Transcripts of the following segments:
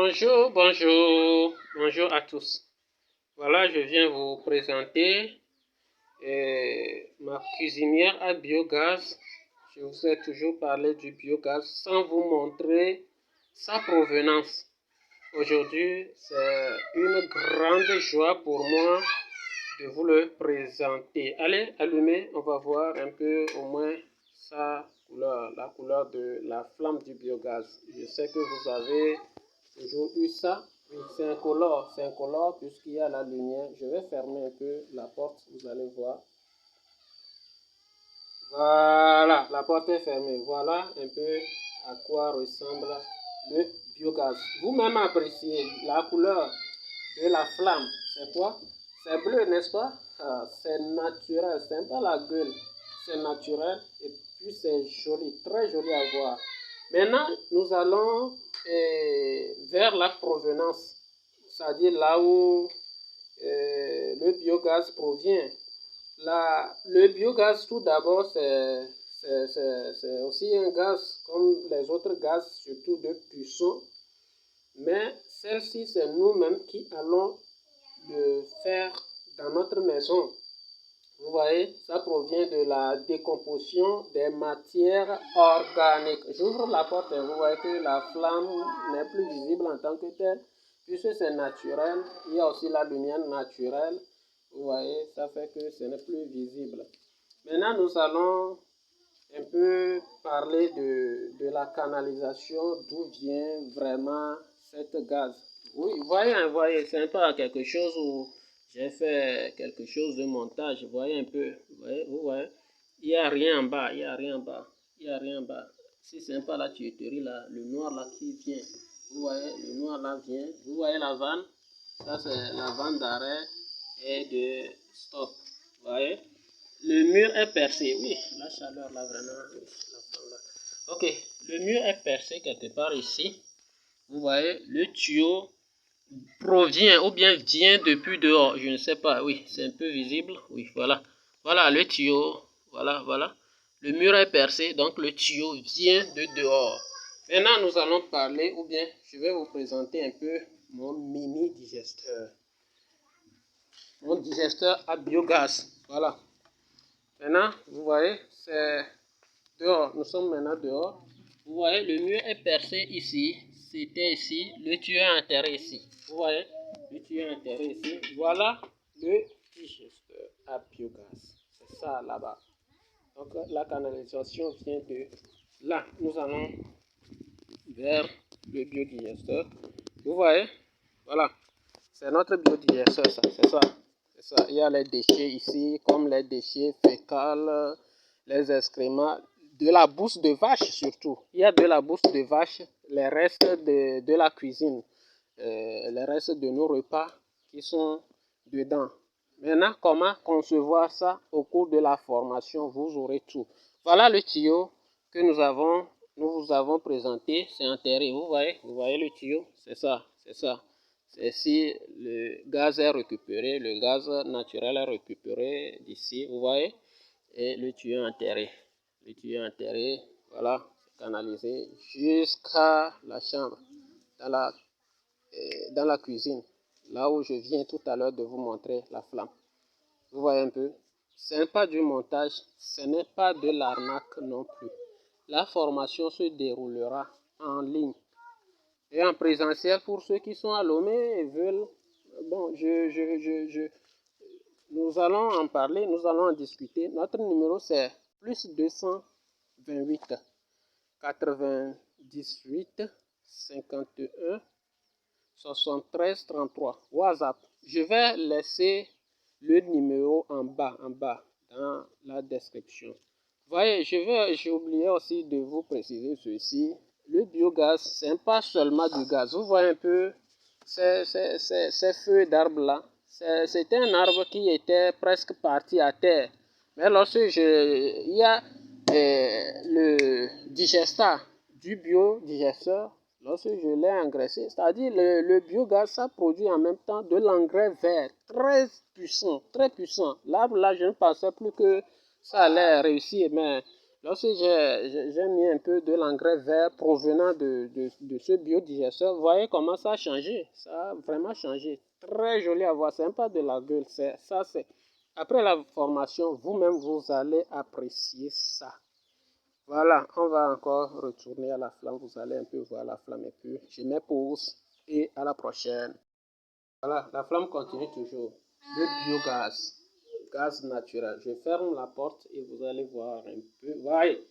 Bonjour à tous. Voilà, je viens vous présenter ma cuisinière à biogaz. Je vous ai toujours parlé du biogaz sans vous montrer sa provenance. Aujourd'hui, c'est une grande joie pour moi de vous le présenter. Allez, allumez, on va voir un peu au moins sa couleur, la couleur de la flamme du biogaz. Je sais que vous avez toujours eu ça. Oui, c'est incolore puisqu'il y a la lumière. Je vais fermer un peu la porte, vous allez voir. Voilà, la porte est fermée. Voilà un peu à quoi ressemble le biogaz. Vous-même appréciez la couleur de la flamme. C'est quoi? C'est bleu, n'est-ce pas? C'est naturel, c'est pas la gueule. C'est naturel et puis c'est joli, très joli à voir. Maintenant, nous allons vers la provenance, c'est-à-dire là où le biogaz provient. Le biogaz, tout d'abord, c'est aussi un gaz comme les autres gaz, surtout de cuisson. Mais celle-ci, c'est nous-mêmes qui allons le faire dans notre maison. Vous voyez, ça provient de la décomposition des matières organiques. J'ouvre la porte et vous voyez que la flamme n'est plus visible en tant que telle, puisque c'est naturel. Il y a aussi la lumière naturelle. Vous voyez, ça fait que ce n'est plus visible. Maintenant, nous allons un peu parler de la canalisation, d'où vient vraiment cette gaz. Oui, voyez, c'est un peu quelque chose où j'ai fait quelque chose de montage. Voyez un peu, vous voyez, il n'y a rien en bas, il n'y a rien en bas, il n'y a rien en bas. Si c'est un peu la tuyauterie là, le noir là qui vient, vous voyez, le noir là vient, vous voyez la vanne, ça c'est la vanne d'arrêt et de stop, vous voyez. Le mur est percé, oui, la chaleur là vraiment, oui, là. Ok, le mur est percé quelque part ici, vous voyez, le tuyau provient ou bien vient depuis dehors, je ne sais pas, oui, c'est un peu visible, oui, voilà. Voilà le tuyau, voilà. Le mur est percé, donc le tuyau vient de dehors. Maintenant, nous allons parler, ou bien je vais vous présenter un peu mon mini digesteur. Mon digesteur à biogaz, voilà. Maintenant, vous voyez, c'est dehors, nous sommes maintenant dehors. Vous voyez, le mur est percé ici, c'était ici, le tuyau est enterré ici. Vous voyez, le tuyau est enterré ici. Voilà le digesteur à biogaz. C'est ça là-bas. Donc la canalisation vient de là. Nous allons vers le biodigesteur. Vous voyez, voilà. C'est notre biodigesteur, ça, c'est ça. Il y a les déchets ici, comme les déchets fécales, les excréments, de la bouse de vache surtout. Il y a de la bouse de vache, les restes de la cuisine, les restes de nos repas qui sont dedans. Maintenant, comment concevoir ça au cours de la formation, vous aurez tout. Voilà le tuyau que nous vous avons présenté, c'est enterré. Vous voyez le tuyau, c'est ça. C'est si le gaz est récupéré, le gaz naturel est récupéré d'ici, vous voyez, et le tuyau enterré. Le tuyau enterré, voilà, canalisé jusqu'à la chambre, dans la cuisine, là où je viens tout à l'heure de vous montrer la flamme. Vous voyez un peu, ce n'est pas du montage, ce n'est pas de l'arnaque non plus. La formation se déroulera en ligne et en présentiel pour ceux qui sont à Lomé et veulent. Bon, nous allons en parler, nous allons en discuter. Notre numéro c'est plus 228 98 51 73 33 WhatsApp. Je vais laisser le numéro en bas dans la description. Voyez, j'ai oublié aussi de vous préciser ceci. Le biogaz, ce n'est pas seulement du gaz. Vous voyez un peu ces feuilles d'arbre là. C'était un arbre qui était presque parti à terre. Mais lorsque il y a le digestat du biodigesteur, lorsque je l'ai engraissé, c'est-à-dire le biogaz, ça produit en même temps de l'engrais vert, très puissant, très puissant. L'arbre là, je ne pensais plus que ça allait réussir, mais Lorsque j'ai mis un peu de l'engrais vert provenant de ce biodigesteur, vous voyez comment ça a changé. Ça a vraiment changé. Très joli à voir. C'est même pas de la gueule. Ça, c'est... Après la formation, vous-même, vous allez apprécier ça. Voilà, on va encore retourner à la flamme. Vous allez un peu voir la flamme et puis je mets pause et à la prochaine. Voilà, la flamme continue toujours. Le biogaz, gaz naturel. Je ferme la porte et vous allez voir un peu. Voyez,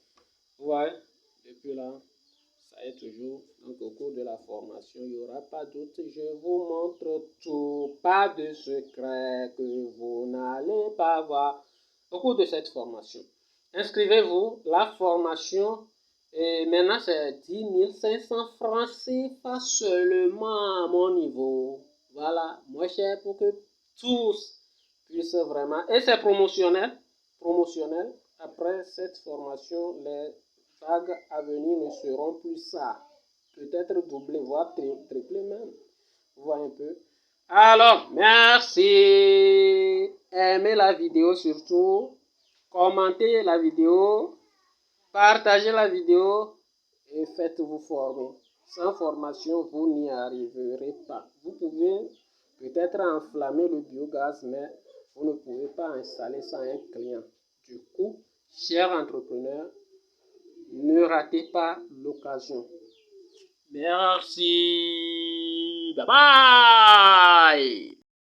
depuis là, ça est toujours. Donc au cours de la formation, il n'y aura pas doute. Je vous montre tout. Pas de secret que vous n'allez pas voir au cours de cette formation. Inscrivez-vous. La formation, et maintenant c'est 10 500 francs CFA seulement à mon niveau. Voilà, moins cher pour que tous puissent vraiment. Et c'est promotionnel. Promotionnel. Après cette formation, les vagues à venir ne seront plus ça. Peut-être doublé, voire triplé même. Vous voyez un peu. Alors, merci. Aimez la vidéo surtout. Commentez la vidéo. Partagez la vidéo. Et faites-vous former. Sans formation, vous n'y arriverez pas. Vous pouvez peut-être enflammer le biogaz, mais vous ne pouvez pas installer ça à un client. Du coup, chers entrepreneurs, ne ratez pas l'occasion. Merci. Bye bye.